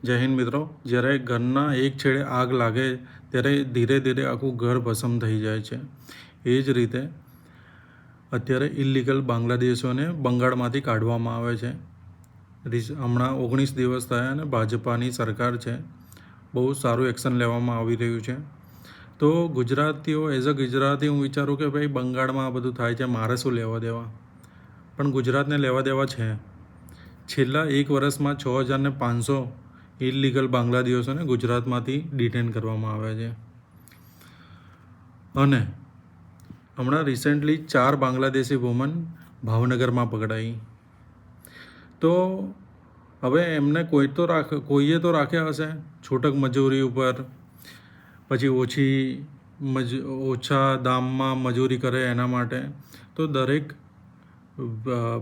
જય હિન્દ મિત્રો. જ્યારે ઘરના એક છેડે આગ લાગે ત્યારે ધીરે ધીરે આખું ઘર ભસ્મ થઈ જાય છે. એ જ રીતે અત્યારે ઇલીગલ બાંગ્લાદેશીઓને બંગાળમાંથી કાઢવામાં આવે છે. હમણાં 19 દિવસ થયા અને ભાજપાની સરકાર છે, બહુ સારું એક્શન લેવામાં આવી રહ્યું છે. તો ગુજરાતીઓ એઝ અ ગુજરાતી હું વિચારું કે ભાઈ બંગાળમાં આ બધું થાય છે, મારે શું લેવા દેવા, પણ ગુજરાતને લેવા દેવા છે. છેલ્લા એક વર્ષમાં 6500 ઇલીગલ બાંગ્લાદેશીઓને ગુજરાતમાંથી ડિટેન કરવામાં આવ્યા છે. અને હમણાં રિસેન્ટલી 4 બાંગ્લાદેશી વુમન ભાવનગરમાં પકડાઈ. તો હવે એમને કોઈએ તો રાખ્યા હશે છૂટક મજૂરી ઉપર, પછી ઓછા દામમાં મજૂરી કરે એના માટે. તો દરેક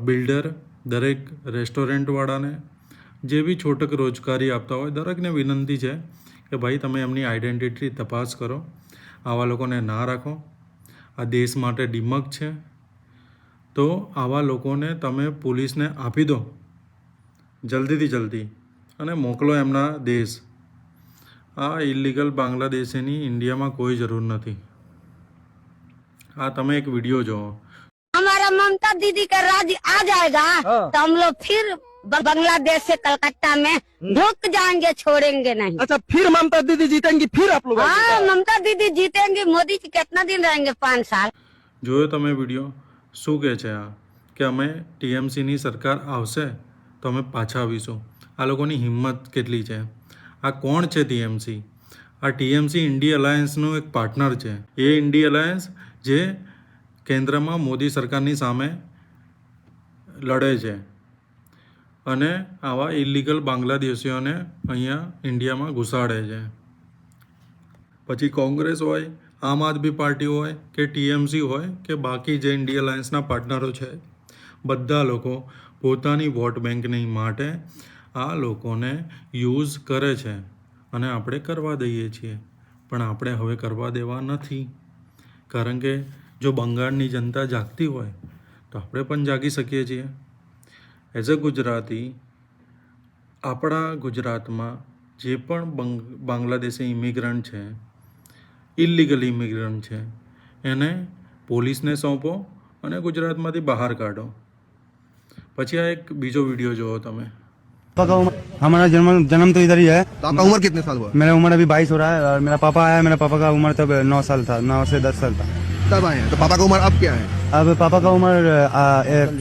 બિલ્ડર, દરેક રેસ્ટોરન્ટવાળાને, જે બી છૂટક રોજગારી આપતા હોય, દરેકને વિનંતી છે કે ભાઈ તમે એમની આઈડેન્ટિટી તપાસ કરો, આવા લોકોને ના રાખો. આ દેશ માટે ડીમક છે. તો આવા લોકોને તમે પોલીસને આપી દો જલ્દીથી જલ્દી અને મોકલો એમના દેશ. આ ઇલીગલ બાંગ્લાદેશીની ઇન્ડિયામાં કોઈ જરૂર નથી. આ તમે એક વિડીયો જોવો. हमारा ममता दीदी का राज आ जाएगा तो हम लोग फिर बांग्लादेश से कलकत्ता में ढुक जाएंगे, छोड़ेंगे नहीं। अच्छा, फिर ममता दीदी जीतेंगी, फिर आप लोग हाँ, ममता दीदी जीतेंगी। मोदी जी कितना दिन रहेंगे? 5 साल। જોયો તમે વિડીયો? શું કહે છે આ કે અમે ટીએમસીની સરકાર આવશે તો અમે પાછા આવીશું. આ લોકોની હિંમત કેટલી છે! આ કોણ છે ટીએમસી? આ ટીએમસી ઇન્ડી અલાયન્સનું એક પાર્ટનર છે. એ ઇન્ડી અલાયન્સ જે કેન્દ્રમાં મોદી સરકારની સામે લડે છે અને આવા ઇલીગલ બાંગ્લાદેશીઓને અહીંયા ઇન્ડિયામાં ઘુસાડે છે. પછી કોંગ્રેસ હોય, આમ આદમી પાર્ટી હોય કે ટીએમસી હોય કે બાકી જે ઇન્ડિયા અલાયન્સના પાર્ટનરો છે, બધા લોકો પોતાની વોટ બેંકની માટે આ લોકોને યુઝ કરે છે અને આપણે કરવા દઈએ છીએ. પણ આપણે હવે કરવા દેવા નથી, કારણ કે જો બંગાળની જનતા જાગતી હોય તો આપણે પણ જાગી શકીએ છીએ. એઝ અ ગુજરાતી, આપણા ગુજરાતમાં જે પણ બાંગ્લાદેશી ઇમિગ્રન્ટ છે, ઇલીગલ ઇમિગ્રન્ટ છે, એને પોલીસને સોંપો અને ગુજરાતમાંથી બહાર કાઢો. પછી આ એક બીજો વિડીયો જોવો તમે. हमारा जन्म तो इधर ही है। तो आपका उम्र कितने साल हुआ? मेरा उम्र अभी 22 हो रहा है और मेरा पापा आया, मेरा पापा का उम्र तब 9 साल था, 9 से 10 साल था। तब आए हैं। तो पापा का उम्र अब क्या है? अब पापा का उम्र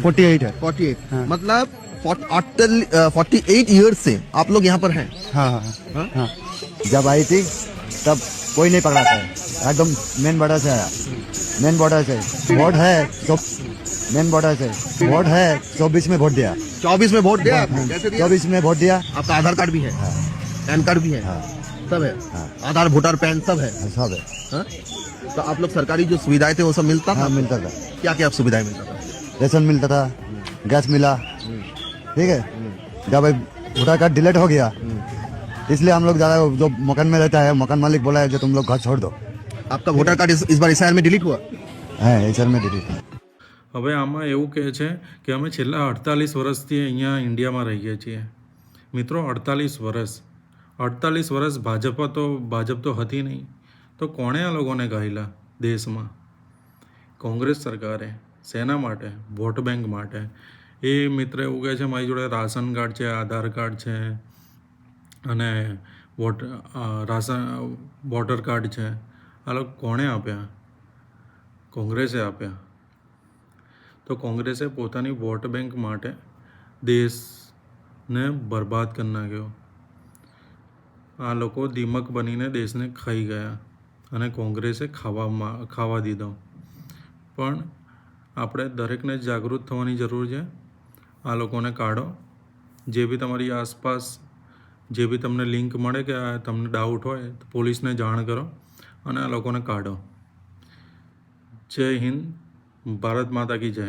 48 है। 48। हाँ। मतलब 48 ईयर्स से आप लोग यहाँ पर हैं? हाँ हाँ हाँ हाँ। जब आई थी तब कोई नहीं पकड़ा था, एकदम मेन बॉर्डर से आया, मेन बॉर्डर से वोट है तो मेन बॉर्डर से वोट है, 24 में वोट दिया। 24 में वोट दिया आपने? कैसे दिया? 24 में वोट दिया। आपका आधार कार्ड भी है? पैन कार्ड भी है? सब है? आधार, वोटर, पैन सब है? सब है। हाँ? तो आप लोग सरकारी जो सुविधाएं थे वो सब मिलता था? हाँ मिलता था। क्या क्या सुविधाएं मिलता था? राशन मिलता था, गैस मिला, ठीक है। जब वोटर कार्ड डिलीट हो गया इसलिए हम लोग ज़्यादा, जो मकान में रहता है मकान मालिक बोला है जो तुम लोग घर छोड़ दो। आपका वोटर कार्ड इस बार एसआईआर में डिलीट हुआ? है एसआईआर में डिलीट। હવે આમાં એવું કહે છે કે અમે છેલ્લા 48 વર્ષથી અહીંયા ઇન્ડિયામાં રહીએ છીએ. મિત્રો, 48 વર્ષ ભાજપ તો હતી નહીં, તો કોણે આ લોકોને ગાયેલા દેશમાં? કોંગ્રેસ સરકારે. શેના માટે? વોટ બેંક માટે. એ મિત્ર એવું કહે છે મારી જોડે રાશન કાર્ડ છે, આધાર કાર્ડ છે અને વોટર કાર્ડ છે. આ લોકો કોણે આપ્યા? કોંગ્રેસે આપ્યા. તો કોંગ્રેસે પોતાની વોટ બેંક માટે દેશને બરબાદ કરી નાખ્યો. આ લોકો દીમક બનીને દેશને ખાઈ ગયા અને કોંગ્રેસે ખાવા દીધો. પણ આપણે દરેકને જાગૃત થવાની જરૂર છે. આ લોકોને કાઢો. જે બી તમારી આસપાસ જે બી તમને લિંક મળે કે તમને ડાઉટ હોય તો પોલીસને જાણ કરો અને આ લોકોને કાઢો. જય હિન્દ. ભારત માતા કી જય.